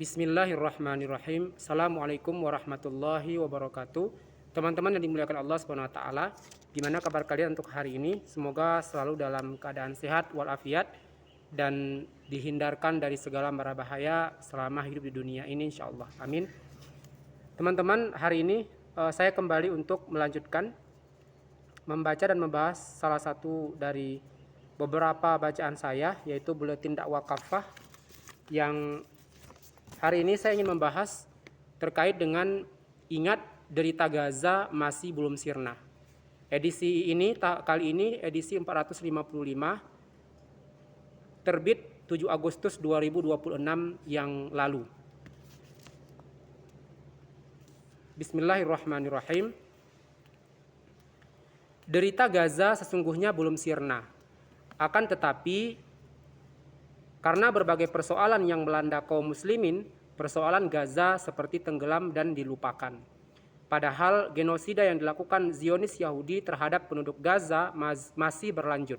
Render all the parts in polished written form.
Bismillahirrahmanirrahim. Assalamualaikum warahmatullahi wabarakatuh. Teman-teman yang dimuliakan Allah Subhanahu wa taala, gimana kabar kalian untuk hari ini? Semoga selalu dalam keadaan sehat walafiat dan dihindarkan dari segala mara bahaya selama hidup di dunia ini insyaallah. Amin. Teman-teman, hari ini saya kembali untuk melanjutkan membaca dan membahas salah satu dari beberapa bacaan saya, yaitu Buletin Dakwah Kafah, yang hari ini saya ingin membahas terkait dengan ingat derita Gaza masih belum sirna. Edisi ini kali ini edisi 455, terbit 7 Agustus 2026 yang lalu. Bismillahirrahmanirrahim. Derita Gaza sesungguhnya belum sirna. Akan tetapi karena berbagai persoalan yang melanda kaum muslimin, persoalan Gaza seperti tenggelam dan dilupakan. Padahal genosida yang dilakukan Zionis Yahudi terhadap penduduk Gaza masih berlanjut.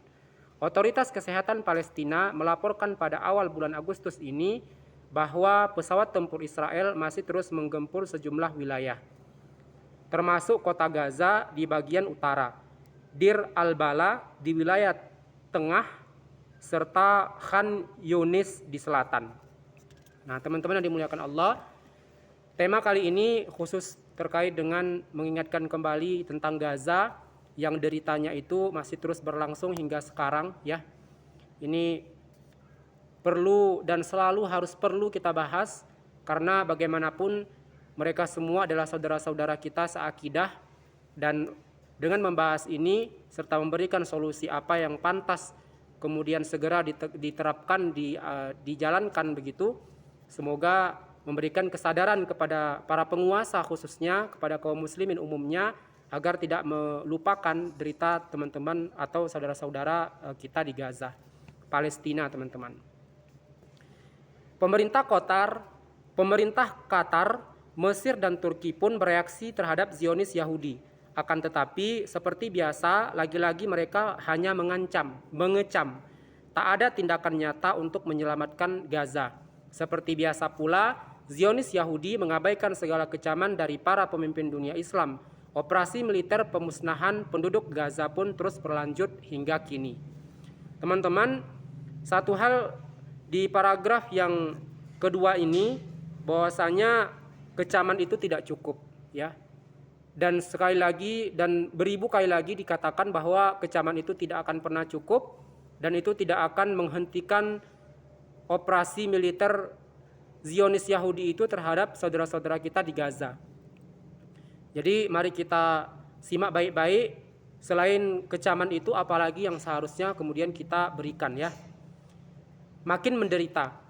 Otoritas Kesehatan Palestina melaporkan pada awal bulan Agustus ini bahwa pesawat tempur Israel masih terus menggempur sejumlah wilayah, termasuk kota Gaza di bagian utara, Dir al-Bala di wilayah tengah, serta Khan Yunis di selatan. Nah, teman-teman yang dimuliakan Allah, tema kali ini khusus terkait dengan mengingatkan kembali tentang Gaza yang deritanya itu masih terus berlangsung hingga sekarang ya. Ini perlu dan selalu harus perlu kita bahas karena bagaimanapun mereka semua adalah saudara-saudara kita seakidah, dan dengan membahas ini serta memberikan solusi apa yang pantas kemudian segera diterapkan, dijalankan begitu. Semoga memberikan kesadaran kepada para penguasa, khususnya kepada kaum muslimin umumnya, agar tidak melupakan derita teman-teman atau saudara-saudara kita di Gaza, Palestina, teman-teman. Pemerintah Qatar, Mesir dan Turki pun bereaksi terhadap Zionis Yahudi. Akan tetapi seperti biasa, lagi-lagi mereka hanya mengecam. Tak ada tindakan nyata untuk menyelamatkan Gaza. Seperti biasa pula, Zionis Yahudi mengabaikan segala kecaman dari para pemimpin dunia Islam. Operasi militer pemusnahan penduduk Gaza pun terus berlanjut hingga kini. Teman-teman, satu hal di paragraf yang kedua ini, bahwasanya kecaman itu tidak cukup ya. Dan sekali lagi dan beribu kali lagi dikatakan bahwa kecaman itu tidak akan pernah cukup dan itu tidak akan menghentikan operasi militer Zionis Yahudi itu terhadap saudara-saudara kita di Gaza. Jadi mari kita simak baik-baik, selain kecaman itu apalagi yang seharusnya kemudian kita berikan ya. Makin menderita.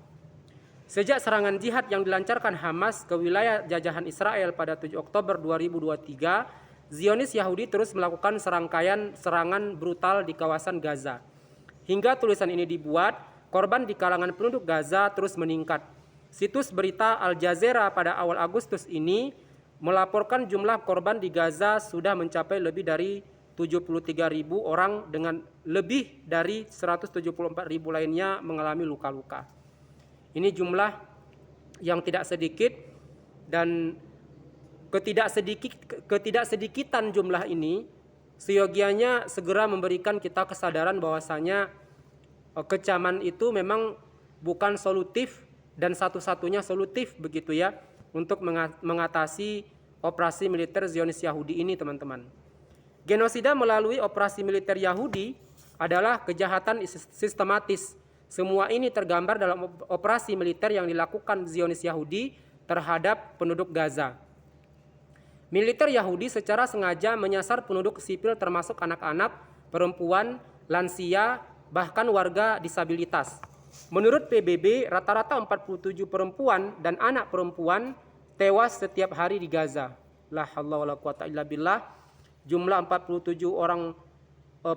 Sejak serangan jihad yang dilancarkan Hamas ke wilayah jajahan Israel pada 7 Oktober 2023, Zionis Yahudi terus melakukan serangkaian serangan brutal di kawasan Gaza. Hingga tulisan ini dibuat, korban di kalangan penduduk Gaza terus meningkat. Situs berita Al Jazeera pada awal Agustus ini melaporkan jumlah korban di Gaza sudah mencapai lebih dari 73.000 orang dengan lebih dari 174.000 lainnya mengalami luka-luka. Ini jumlah yang tidak sedikit, dan ketidaksedikitan jumlah ini seyogianya segera memberikan kita kesadaran bahwasanya kecaman itu memang bukan solutif dan satu-satunya solutif begitu ya untuk mengatasi operasi militer Zionis Yahudi ini, teman-teman. Genosida melalui operasi militer Yahudi adalah kejahatan sistematis. Semua ini tergambar dalam operasi militer yang dilakukan Zionis Yahudi terhadap penduduk Gaza. Militer Yahudi secara sengaja menyasar penduduk sipil termasuk anak-anak, perempuan, lansia, bahkan warga disabilitas. Menurut PBB, rata-rata 47 perempuan dan anak perempuan tewas setiap hari di Gaza. La haula wala quwata illa billah. Jumlah 47 orang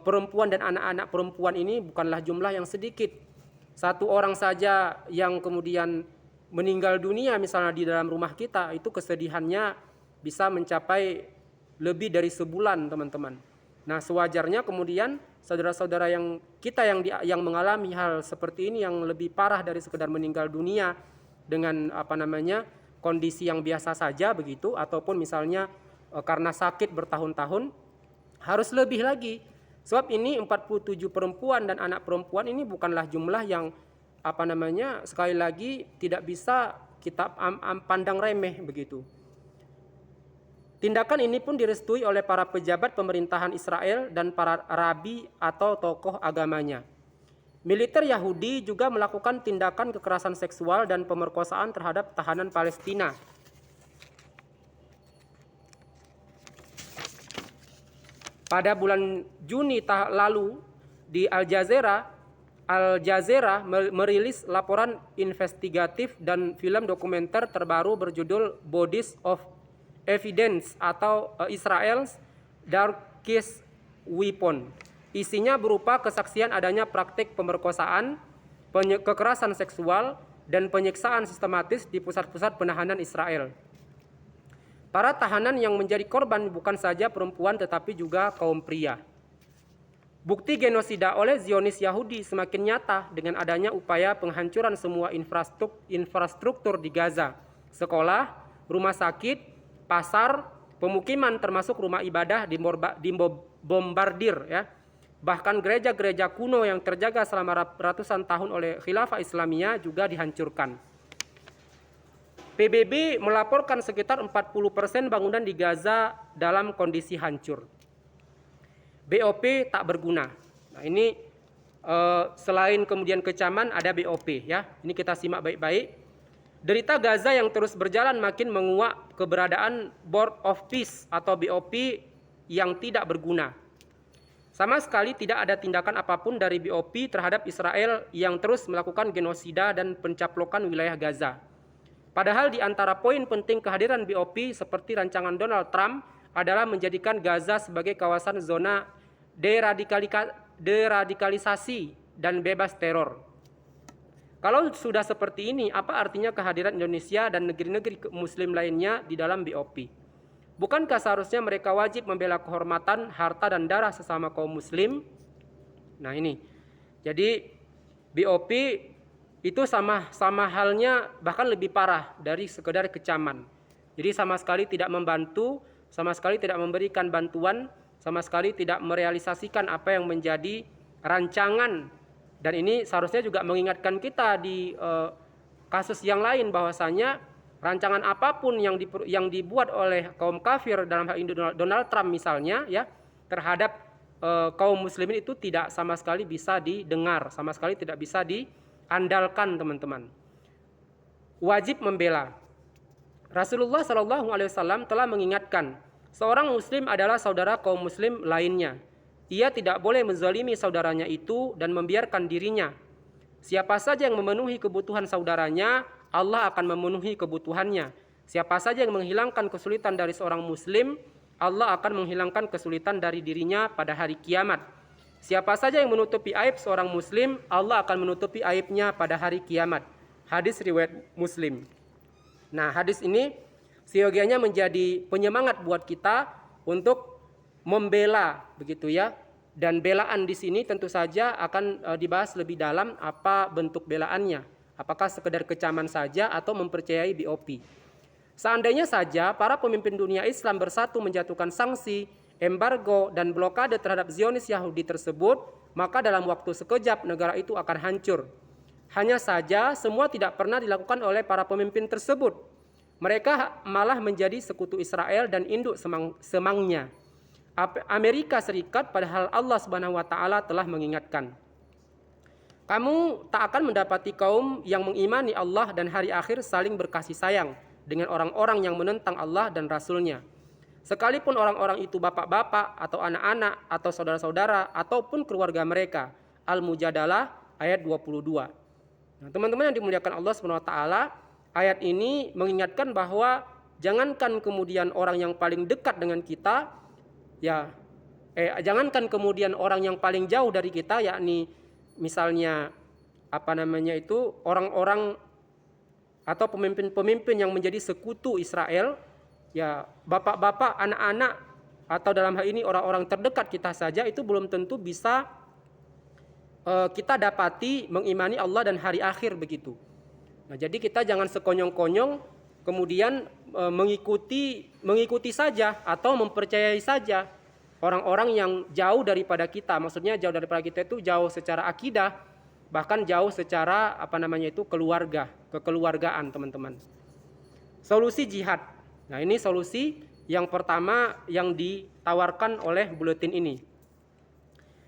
perempuan dan anak-anak perempuan ini bukanlah jumlah yang sedikit. Satu orang saja yang kemudian meninggal dunia misalnya di dalam rumah kita, itu kesedihannya bisa mencapai lebih dari sebulan, teman-teman. Nah, sewajarnya kemudian saudara-saudara yang kita yang mengalami hal seperti ini yang lebih parah dari sekedar meninggal dunia, dengan kondisi yang biasa saja begitu, ataupun misalnya karena sakit bertahun-tahun, harus lebih lagi. Sebab ini 47 perempuan dan anak perempuan ini bukanlah jumlah yang sekali lagi tidak bisa kita pandang remeh begitu. Tindakan ini pun direstui oleh para pejabat pemerintahan Israel dan para rabi atau tokoh agamanya. Militer Yahudi juga melakukan tindakan kekerasan seksual dan pemerkosaan terhadap tahanan Palestina. Pada bulan Juni lalu di Al Jazeera merilis laporan investigatif dan film dokumenter terbaru berjudul Bodies of Evidence atau Israel's Darkest Weapon. Isinya berupa kesaksian adanya praktik pemerkosaan, kekerasan seksual, dan penyiksaan sistematis di pusat-pusat penahanan Israel. Para tahanan yang menjadi korban bukan saja perempuan tetapi juga kaum pria. Bukti genosida oleh Zionis Yahudi semakin nyata dengan adanya upaya penghancuran semua infrastruktur di Gaza, sekolah, rumah sakit, pasar, pemukiman termasuk rumah ibadah dibombardir ya. Bahkan gereja-gereja kuno yang terjaga selama ratusan tahun oleh Khilafah Islamiyah juga dihancurkan. PBB melaporkan sekitar 40% bangunan di Gaza dalam kondisi hancur. BOP tak berguna. Nah ini selain kemudian kecaman ada BOP ya. Ini kita simak baik-baik. Derita Gaza yang terus berjalan makin menguak keberadaan Board of Peace atau BOP yang tidak berguna. Sama sekali tidak ada tindakan apapun dari BOP terhadap Israel yang terus melakukan genosida dan pencaplokan wilayah Gaza. Padahal di antara poin penting kehadiran BOP seperti rancangan Donald Trump adalah menjadikan Gaza sebagai kawasan zona deradikalisasi dan bebas teror. Kalau sudah seperti ini, apa artinya kehadiran Indonesia dan negeri-negeri Muslim lainnya di dalam BOP? Bukankah seharusnya mereka wajib membela kehormatan, harta, dan darah sesama kaum Muslim? Nah ini, jadi BOP itu sama halnya bahkan lebih parah dari sekedar kecaman. Jadi sama sekali tidak membantu, sama sekali tidak memberikan bantuan, sama sekali tidak merealisasikan apa yang menjadi rancangan. Dan ini seharusnya juga mengingatkan kita di kasus yang lain bahwasanya rancangan apapun yang dibuat oleh kaum kafir dalam hal ini Donald Trump misalnya ya terhadap kaum muslimin itu tidak sama sekali bisa didengar, sama sekali tidak bisa diandalkan teman-teman. Wajib membela. Rasulullah SAW telah mengingatkan seorang muslim adalah saudara kaum muslim lainnya. Ia tidak boleh menzalimi saudaranya itu dan membiarkan dirinya. Siapa saja yang memenuhi kebutuhan saudaranya, Allah akan memenuhi kebutuhannya. Siapa saja yang menghilangkan kesulitan dari seorang muslim, Allah akan menghilangkan kesulitan dari dirinya pada hari kiamat. Siapa saja yang menutupi aib seorang muslim, Allah akan menutupi aibnya pada hari kiamat. Hadis riwayat Muslim. Nah, hadis ini seyogianya menjadi penyemangat buat kita untuk membela begitu ya. Dan belaan di sini tentu saja akan dibahas lebih dalam apa bentuk belaannya. Apakah sekedar kecaman saja atau mempercayai BOP. Seandainya saja para pemimpin dunia Islam bersatu menjatuhkan sanksi, embargo, dan blokade terhadap Zionis Yahudi tersebut, maka dalam waktu sekejap negara itu akan hancur. Hanya saja semua tidak pernah dilakukan oleh para pemimpin tersebut. Mereka malah menjadi sekutu Israel dan induk semangnya. Amerika Serikat padahal Allah Subhanahu wa taala telah mengingatkan. Kamu tak akan mendapati kaum yang mengimani Allah dan hari akhir saling berkasih sayang dengan orang-orang yang menentang Allah dan Rasul-Nya. Sekalipun orang-orang itu bapak-bapak atau anak-anak atau saudara-saudara ataupun keluarga mereka. Al-Mujadalah ayat 22. Nah, teman-teman yang dimuliakan Allah Subhanahu wa taala, ayat ini mengingatkan bahwa jangankan kemudian orang yang paling dekat dengan kita jangankan kemudian orang yang paling jauh dari kita, yakni misalnya orang-orang atau pemimpin-pemimpin yang menjadi sekutu Israel, ya bapak-bapak, anak-anak, atau dalam hal ini orang-orang terdekat kita saja itu belum tentu bisa kita dapati mengimani Allah dan hari akhir begitu. Nah, jadi kita jangan sekonyong-konyong kemudian mengikuti saja atau mempercayai saja orang-orang yang jauh daripada kita. Maksudnya jauh daripada kita itu jauh secara akidah, bahkan jauh secara kekeluargaan, teman-teman. Solusi jihad. Nah, ini solusi yang pertama yang ditawarkan oleh buletin ini.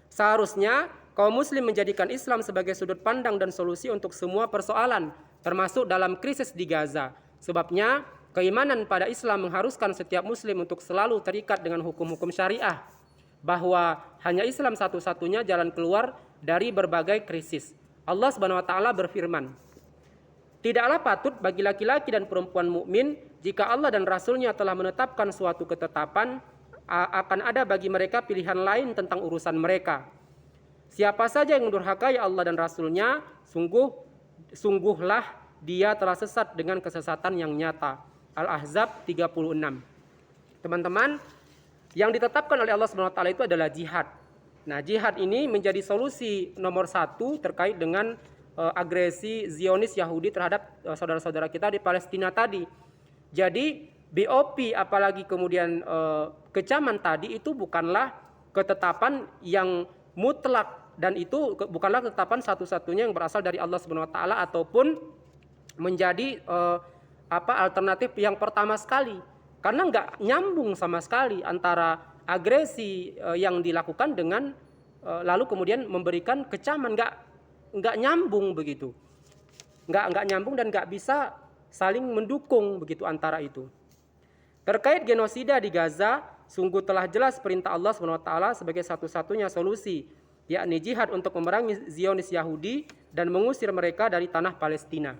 Seharusnya kaum muslim menjadikan Islam sebagai sudut pandang dan solusi untuk semua persoalan, termasuk dalam krisis di Gaza. Sebabnya keimanan pada Islam mengharuskan setiap muslim untuk selalu terikat dengan hukum-hukum syariah, bahwa hanya Islam satu-satunya jalan keluar dari berbagai krisis. Allah Subhanahu wa taala berfirman, "Tidaklah patut bagi laki-laki dan perempuan mukmin jika Allah dan Rasul-Nya telah menetapkan suatu ketetapan, akan ada bagi mereka pilihan lain tentang urusan mereka. Siapa saja yang mendurhakai Allah dan Rasul-Nya, sungguhlah dia telah sesat dengan kesesatan yang nyata." Al-Ahzab 36. Teman-teman, yang ditetapkan oleh Allah SWT itu adalah jihad. Nah, jihad ini menjadi solusi nomor 1 terkait dengan agresi Zionis Yahudi terhadap saudara-saudara kita di Palestina tadi. Jadi BOP apalagi kemudian kecaman tadi itu bukanlah ketetapan yang mutlak, dan itu bukanlah ketetapan satu-satunya yang berasal dari Allah Subhanahu wa taala ataupun menjadi alternatif yang pertama sekali, karena nggak nyambung sama sekali antara agresi yang dilakukan dengan lalu kemudian memberikan kecaman. Nggak nyambung begitu, nggak nyambung dan nggak bisa saling mendukung begitu antara itu. Terkait genosida di Gaza, sungguh telah jelas perintah Allah SWT sebagai satu-satunya solusi, yakni jihad untuk memerangi Zionis Yahudi dan mengusir mereka dari tanah Palestina.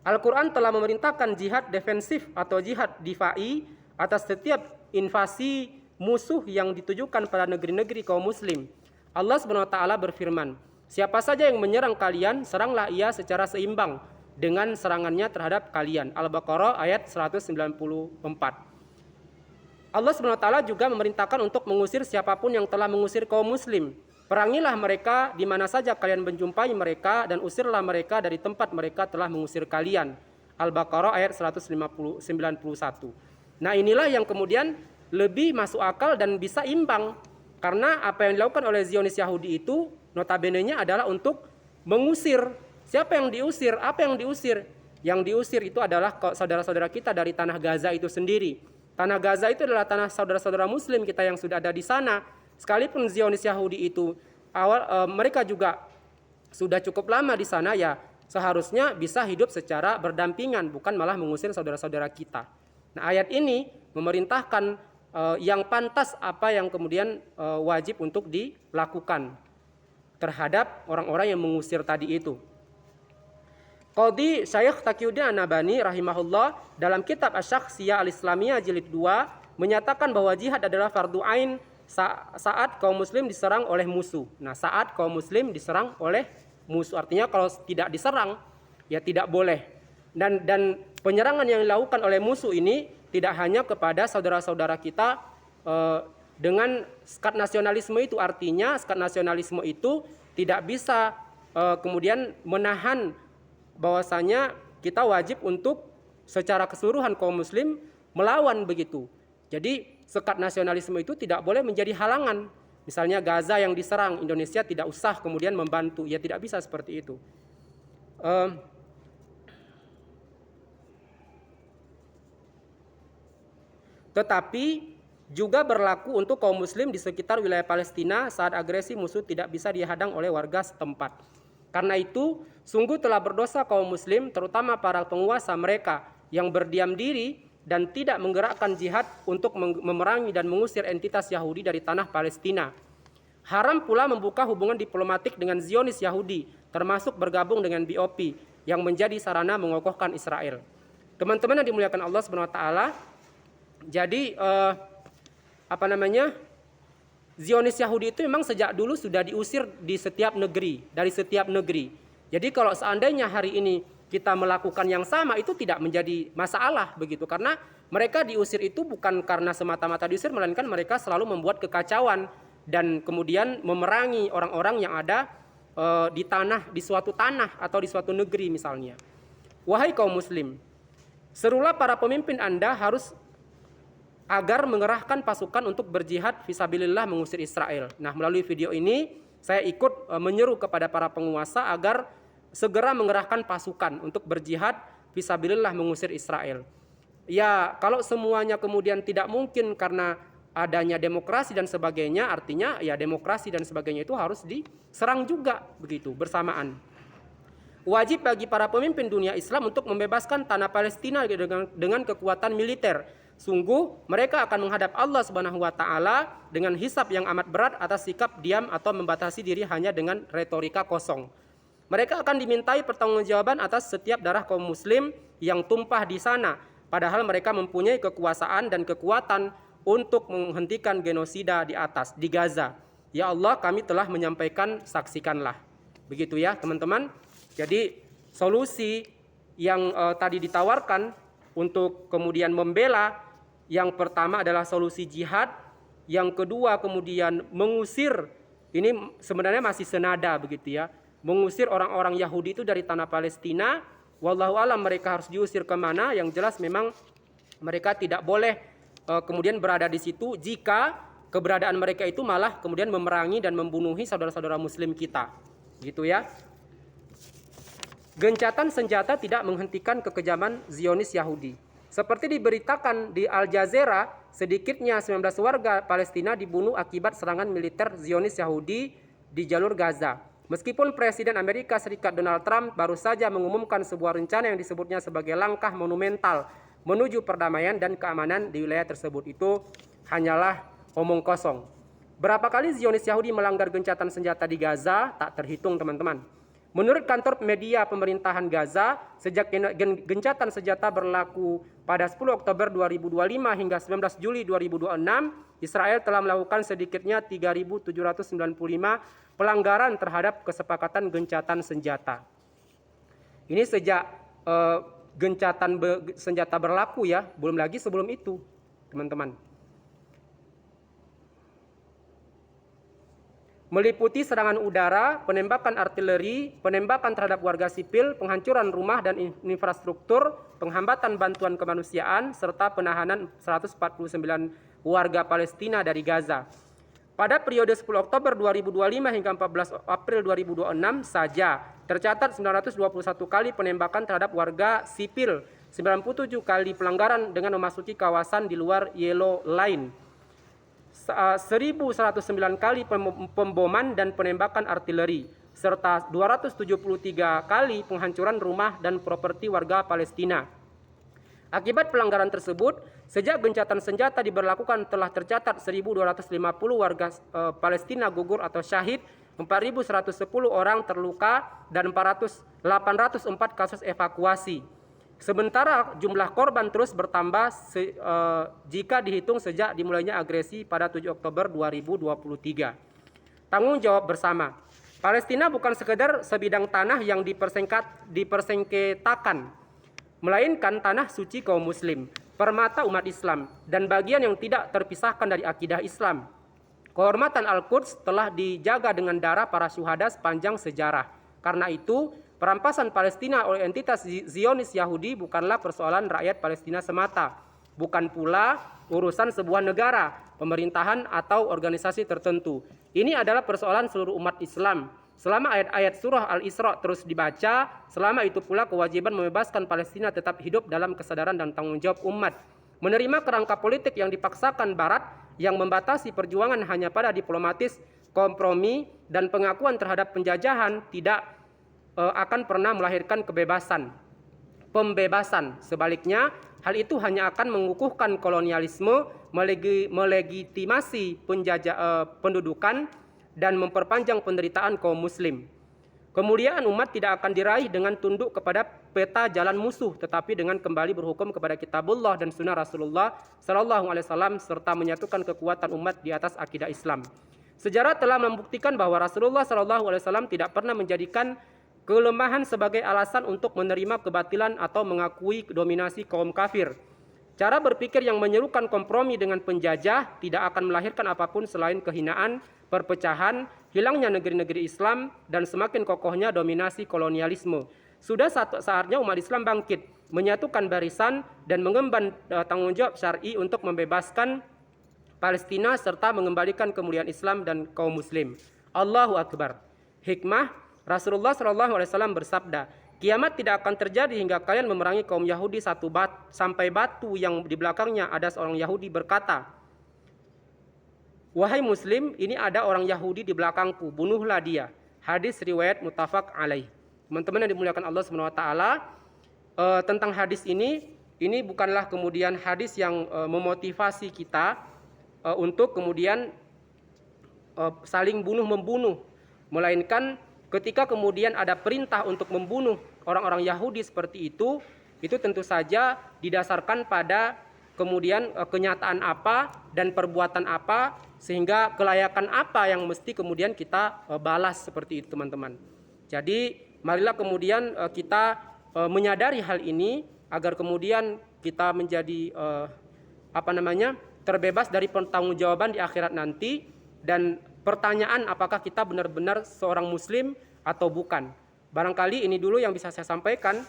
Al-Quran telah memerintahkan jihad defensif atau jihad difa'i atas setiap invasi musuh yang ditujukan pada negeri-negeri kaum muslim. Allah SWT berfirman, "Siapa saja yang menyerang kalian, seranglah ia secara seimbang dengan serangannya terhadap kalian." Al-Baqarah ayat 194. Allah SWT juga memerintahkan untuk mengusir siapapun yang telah mengusir kaum muslim. Perangilah mereka di mana saja kalian menjumpai mereka, dan usirlah mereka dari tempat mereka telah mengusir kalian. Al-Baqarah ayat 191. Nah, inilah yang kemudian lebih masuk akal dan bisa imbang, karena apa yang dilakukan oleh Zionis Yahudi itu notabene-nya adalah untuk mengusir. Siapa yang diusir? Apa yang diusir? Yang diusir itu adalah saudara-saudara kita dari tanah Gaza itu sendiri. Tanah Gaza itu adalah tanah saudara-saudara muslim kita yang sudah ada di sana. Sekalipun Zionis Yahudi itu mereka juga sudah cukup lama di sana, ya seharusnya bisa hidup secara berdampingan, bukan malah mengusir saudara-saudara kita. Nah, ayat ini memerintahkan yang pantas apa yang kemudian wajib untuk dilakukan terhadap orang-orang yang mengusir tadi itu. Qadhi Syekh Taqiyuddin An-Nabhani rahimahullah dalam kitab Asy-Syakhsiyah Al-Islamiyah jilid 2 menyatakan bahwa jihad adalah fardu ain saat kaum muslim diserang oleh musuh. Nah, saat kaum muslim diserang oleh musuh, artinya kalau tidak diserang ya tidak boleh. Dan penyerangan yang dilakukan oleh musuh ini tidak hanya kepada saudara-saudara kita dengan skat nasionalisme itu, artinya skat nasionalisme itu tidak bisa kemudian menahan bahwasanya kita wajib untuk secara keseluruhan kaum muslim melawan begitu. Jadi sekat nasionalisme itu tidak boleh menjadi halangan. Misalnya Gaza yang diserang, Indonesia tidak usah kemudian membantu, ya tidak bisa seperti itu. Tetapi juga berlaku untuk kaum muslim di sekitar wilayah Palestina saat agresi musuh tidak bisa dihadang oleh warga setempat. Karena itu, sungguh telah berdosa kaum muslim, terutama para penguasa mereka yang berdiam diri dan tidak menggerakkan jihad untuk memerangi dan mengusir entitas Yahudi dari tanah Palestina. Haram pula membuka hubungan diplomatik dengan Zionis Yahudi, termasuk bergabung dengan BOP yang menjadi sarana mengokohkan Israel. Teman-teman yang dimuliakan Allah Subhanahu wa taala, jadi Zionis Yahudi itu memang sejak dulu sudah diusir di setiap negeri, dari setiap negeri. Jadi kalau seandainya hari ini kita melakukan yang sama, itu tidak menjadi masalah begitu, karena mereka diusir itu bukan karena semata-mata diusir, melainkan mereka selalu membuat kekacauan dan kemudian memerangi orang-orang yang ada di suatu tanah atau di suatu negeri misalnya. Wahai kaum muslim, serulah para pemimpin Anda harus agar mengerahkan pasukan untuk berjihad fisabilillah mengusir Israel. Nah, melalui video ini saya ikut menyeru kepada para penguasa agar segera mengerahkan pasukan untuk berjihad fisabilillah mengusir Israel. Ya, kalau semuanya kemudian tidak mungkin karena adanya demokrasi dan sebagainya, artinya ya demokrasi dan sebagainya itu harus diserang juga begitu bersamaan. Wajib bagi para pemimpin dunia Islam untuk membebaskan tanah Palestina dengan kekuatan militer. Sungguh mereka akan menghadap Allah Subhanahu wa taala dengan hisab yang amat berat atas sikap diam atau membatasi diri hanya dengan retorika kosong. Mereka akan dimintai pertanggungjawaban atas setiap darah kaum muslim yang tumpah di sana, padahal mereka mempunyai kekuasaan dan kekuatan untuk menghentikan genosida di Gaza. Ya Allah, kami telah menyampaikan, saksikanlah. Begitu ya, teman-teman. Jadi solusi yang tadi ditawarkan untuk kemudian membela, yang pertama adalah solusi jihad, yang kedua kemudian mengusir, ini sebenarnya masih senada begitu ya, mengusir orang-orang Yahudi itu dari tanah Palestina. Wallahu alam mereka harus diusir kemana, yang jelas memang mereka tidak boleh kemudian berada di situ jika keberadaan mereka itu malah kemudian memerangi dan membunuhi saudara-saudara muslim kita, gitu ya. Gencatan senjata tidak menghentikan kekejaman Zionis Yahudi. Seperti diberitakan di Al Jazeera, sedikitnya 19 warga Palestina dibunuh akibat serangan militer Zionis Yahudi di jalur Gaza. Meskipun Presiden Amerika Serikat Donald Trump baru saja mengumumkan sebuah rencana yang disebutnya sebagai langkah monumental menuju perdamaian dan keamanan di wilayah tersebut, itu hanyalah omong kosong. Berapa kali Zionis Yahudi melanggar gencatan senjata di Gaza? Tak terhitung, teman-teman. Menurut kantor media pemerintahan Gaza, sejak gencatan senjata berlaku pada 10 Oktober 2025 hingga 19 Juli 2026, Israel telah melakukan sedikitnya 3.795 pelanggaran terhadap kesepakatan gencatan senjata. Ini sejak gencatan senjata berlaku ya, belum lagi sebelum itu, teman-teman. Meliputi serangan udara, penembakan artileri, penembakan terhadap warga sipil, penghancuran rumah dan infrastruktur, penghambatan bantuan kemanusiaan, serta penahanan 149 warga Palestina dari Gaza. Pada periode 10 Oktober 2025 hingga 14 April 2026 saja, tercatat 921 kali penembakan terhadap warga sipil, 97 kali pelanggaran dengan memasuki kawasan di luar Yellow Line, 1.109 kali pemboman dan penembakan artileri, serta 273 kali penghancuran rumah dan properti warga Palestina. Akibat pelanggaran tersebut, sejak gencatan senjata diberlakukan telah tercatat 1.250 warga Palestina gugur atau syahid, 4.110 orang terluka, dan 804 kasus evakuasi. Sementara jumlah korban terus bertambah jika dihitung sejak dimulainya agresi pada 7 Oktober 2023. Tanggung jawab bersama. Palestina bukan sekedar sebidang tanah yang dipersengketakan, melainkan tanah suci kaum muslim, permata umat Islam, dan bagian yang tidak terpisahkan dari akidah Islam. Kehormatan Al-Quds telah dijaga dengan darah para syuhada sepanjang sejarah. Karena itu, perampasan Palestina oleh entitas Zionis Yahudi bukanlah persoalan rakyat Palestina semata, bukan pula urusan sebuah negara, pemerintahan, atau organisasi tertentu. Ini adalah persoalan seluruh umat Islam. Selama ayat-ayat surah Al-Isra terus dibaca, selama itu pula kewajiban membebaskan Palestina tetap hidup dalam kesadaran dan tanggung jawab umat. Menerima kerangka politik yang dipaksakan Barat yang membatasi perjuangan hanya pada diplomatis, kompromi, dan pengakuan terhadap penjajahan tidak akan pernah melahirkan pembebasan. Sebaliknya, hal itu hanya akan mengukuhkan kolonialisme, melegitimasi pendudukan, dan memperpanjang penderitaan kaum muslim. Kemuliaan umat tidak akan diraih dengan tunduk kepada peta jalan musuh, tetapi dengan kembali berhukum kepada kitabullah dan sunnah Rasulullah SAW, serta menyatukan kekuatan umat di atas akidah Islam. Sejarah telah membuktikan bahwa Rasulullah SAW tidak pernah menjadikan kelemahan sebagai alasan untuk menerima kebatilan atau mengakui dominasi kaum kafir. Cara berpikir yang menyerukan kompromi dengan penjajah tidak akan melahirkan apapun selain kehinaan, perpecahan, hilangnya negeri-negeri Islam, dan semakin kokohnya dominasi kolonialisme. Sudah saatnya umat Islam bangkit, menyatukan barisan, dan mengemban tanggung jawab syar'i untuk membebaskan Palestina serta mengembalikan kemuliaan Islam dan kaum muslim. Allahu Akbar. Hikmah, Rasulullah SAW bersabda, kiamat tidak akan terjadi hingga kalian memerangi kaum Yahudi sampai batu yang di belakangnya ada seorang Yahudi berkata, wahai muslim, ini ada orang Yahudi di belakangku, bunuhlah dia. Hadis riwayat muttafaq alaih. Teman-teman yang dimuliakan Allah SWT, tentang hadis ini bukanlah kemudian hadis yang memotivasi kita untuk kemudian saling bunuh-membunuh, melainkan ketika kemudian ada perintah untuk membunuh orang-orang Yahudi seperti itu tentu saja didasarkan pada kemudian kenyataan apa dan perbuatan apa, sehingga kelayakan apa yang mesti kemudian kita balas seperti itu, teman-teman. Jadi marilah kemudian kita menyadari hal ini agar kemudian kita menjadi terbebas dari pertanggungjawaban di akhirat nanti, dan pertanyaan apakah kita benar-benar seorang muslim atau bukan. Barangkali ini dulu yang bisa saya sampaikan,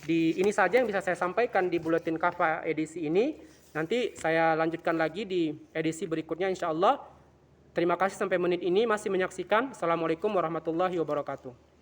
ini saja yang bisa saya sampaikan di Buletin Kafa edisi ini. Nanti saya lanjutkan lagi di edisi berikutnya insya Allah. Terima kasih sampai menit ini masih menyaksikan. Assalamualaikum warahmatullahi wabarakatuh.